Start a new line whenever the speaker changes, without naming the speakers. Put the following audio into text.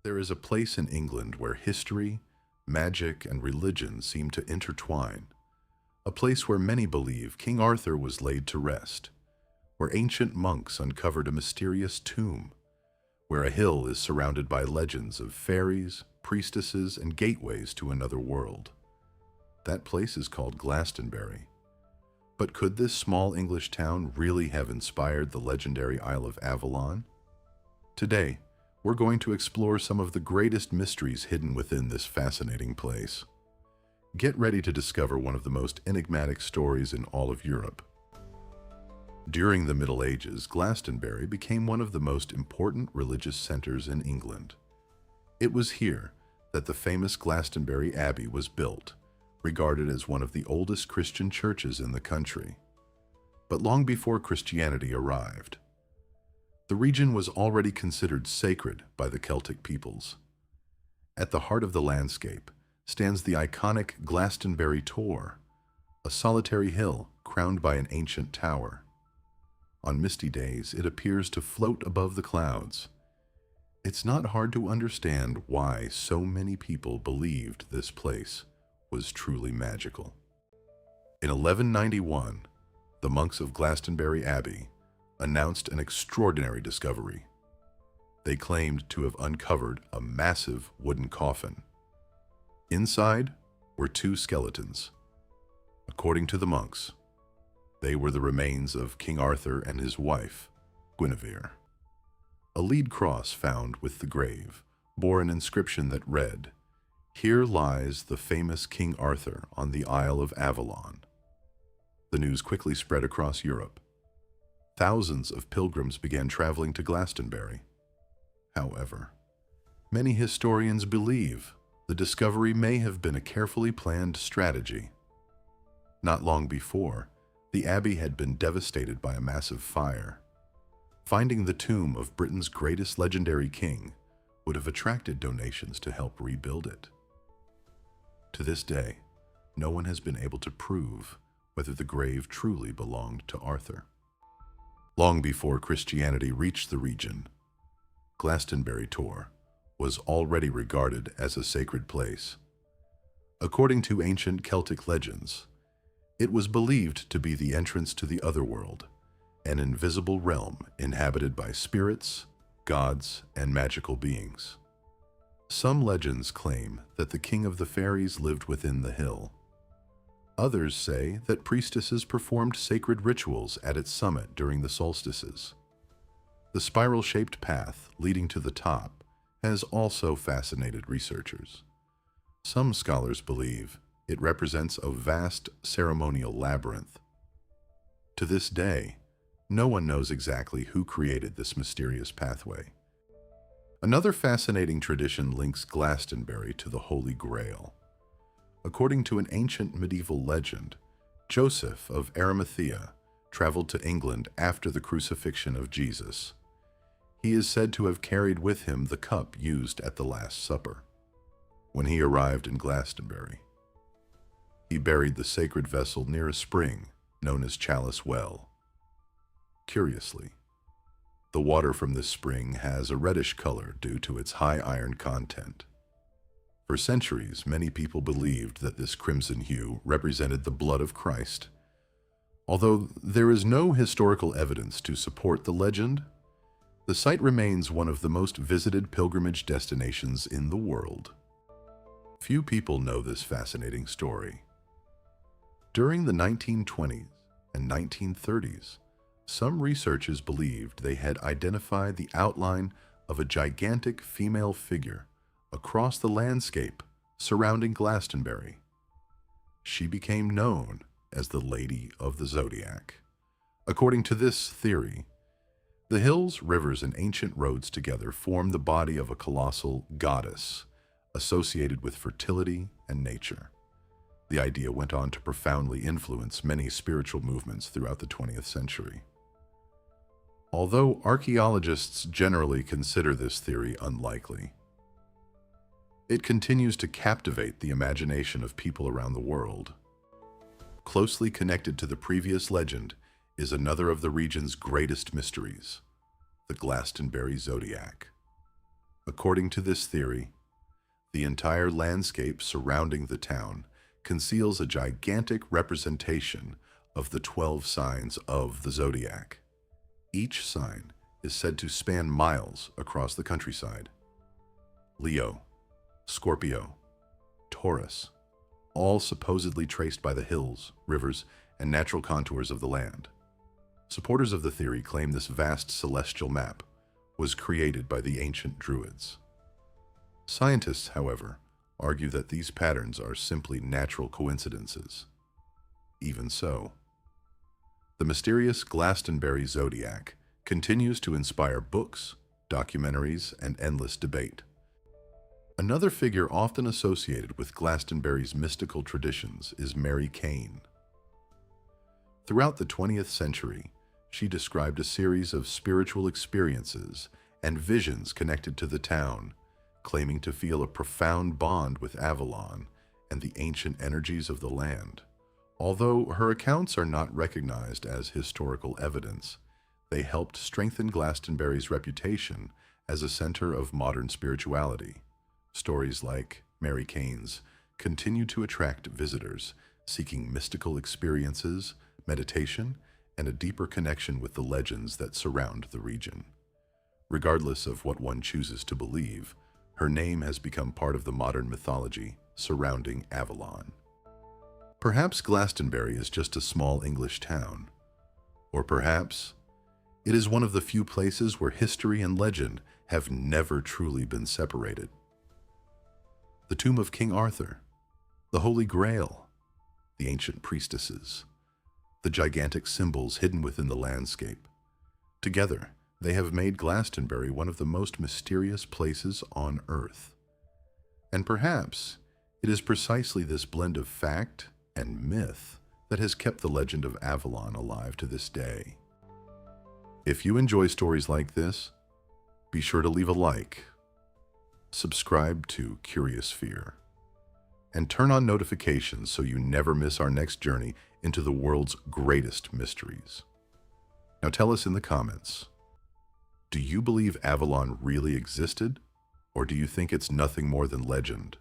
There is a place in England where history, magic, and religion seem to intertwine. A place where many believe King Arthur was laid to rest, where ancient monks uncovered a mysterious tomb, where a hill is surrounded by legends of fairies, priestesses, and gateways to another world. That place is called Glastonbury. But could this small English town really have inspired the legendary Isle of Avalon? Today, we're going to explore some of the greatest mysteries hidden within this fascinating place. Get ready to discover one of the most enigmatic stories in all of Europe. During the Middle Ages, Glastonbury became one of the most important religious centers in England. It was here that the famous Glastonbury Abbey was built, regarded as one of the oldest Christian churches in the country. But long before Christianity arrived, the region was already considered sacred by the Celtic peoples. At the heart of the landscape stands the iconic Glastonbury Tor, a solitary hill crowned by an ancient tower. On misty days, it appears to float above the clouds. It's not hard to understand why so many people believed this place was truly magical. In 1191, the monks of Glastonbury Abbey announced an extraordinary discovery. They claimed to have uncovered a massive wooden coffin. Inside were two skeletons. According to the monks, they were the remains of King Arthur and his wife, Guinevere. A lead cross found with the grave bore an inscription that read, "Here lies the famous King Arthur on the Isle of Avalon." The news quickly spread across Europe. Thousands of pilgrims began traveling to Glastonbury. However, many historians believe the discovery may have been a carefully planned strategy. Not long before, the abbey had been devastated by a massive fire. Finding the tomb of Britain's greatest legendary king would have attracted donations to help rebuild it. To this day, no one has been able to prove whether the grave truly belonged to Arthur. Long before Christianity reached the region, Glastonbury Tor was already regarded as a sacred place. According to ancient Celtic legends, it was believed to be the entrance to the otherworld, an invisible realm inhabited by spirits, gods, and magical beings. Some legends claim that the king of the fairies lived within the hill. Others say that priestesses performed sacred rituals at its summit during the solstices. The spiral-shaped path leading to the top has also fascinated researchers. Some scholars believe it represents a vast ceremonial labyrinth. To this day, no one knows exactly who created this mysterious pathway. Another fascinating tradition links Glastonbury to the Holy Grail. According to an ancient medieval legend, Joseph of Arimathea traveled to England after the crucifixion of Jesus. He is said to have carried with him the cup used at the Last Supper. When he arrived in Glastonbury, he buried the sacred vessel near a spring known as Chalice Well. Curiously, the water from this spring has a reddish color due to its high iron content. For centuries, many people believed that this crimson hue represented the blood of Christ. Although there is no historical evidence to support the legend, the site remains one of the most visited pilgrimage destinations in the world. Few people know this fascinating story. During the 1920s and 1930s, some researchers believed they had identified the outline of a gigantic female figure across the landscape surrounding Glastonbury. She became known as the Lady of the Zodiac. According to this theory, the hills, rivers, and ancient roads together form the body of a colossal goddess associated with fertility and nature. The idea went on to profoundly influence many spiritual movements throughout the 20th century. Although archaeologists generally consider this theory unlikely, it continues to captivate the imagination of people around the world. Closely connected to the previous legend is another of the region's greatest mysteries, the Glastonbury Zodiac. According to this theory, the entire landscape surrounding the town conceals a gigantic representation of the 12 signs of the zodiac. Each sign is said to span miles across the countryside. Leo, Scorpio, Taurus, all supposedly traced by the hills, rivers, and natural contours of the land. Supporters of the theory claim this vast celestial map was created by the ancient Druids. Scientists, however, argue that these patterns are simply natural coincidences. Even so, the mysterious Glastonbury zodiac continues to inspire books, documentaries, and endless debate. Another figure often associated with Glastonbury's mystical traditions is Mary Cain. Throughout the 20th century, she described a series of spiritual experiences and visions connected to the town, claiming to feel a profound bond with Avalon and the ancient energies of the land. Although her accounts are not recognized as historical evidence, they helped strengthen Glastonbury's reputation as a center of modern spirituality. Stories like Mary Cain's continue to attract visitors seeking mystical experiences, meditation, and a deeper connection with the legends that surround the region. Regardless of what one chooses to believe, her name has become part of the modern mythology surrounding Avalon. Perhaps Glastonbury is just a small English town, or perhaps it is one of the few places where history and legend have never truly been separated. The tomb of King Arthur, the Holy Grail, the ancient priestesses, the gigantic symbols hidden within the landscape. Together, they have made Glastonbury one of the most mysterious places on Earth. And perhaps it is precisely this blend of fact and myth that has kept the legend of Avalon alive to this day. If you enjoy stories like this, be sure to leave a like, subscribe to Curiousphere, and turn on notifications so you never miss our next journey into the world's greatest mysteries. Now tell us in the comments, do you believe Avalon really existed, or do you think it's nothing more than legend?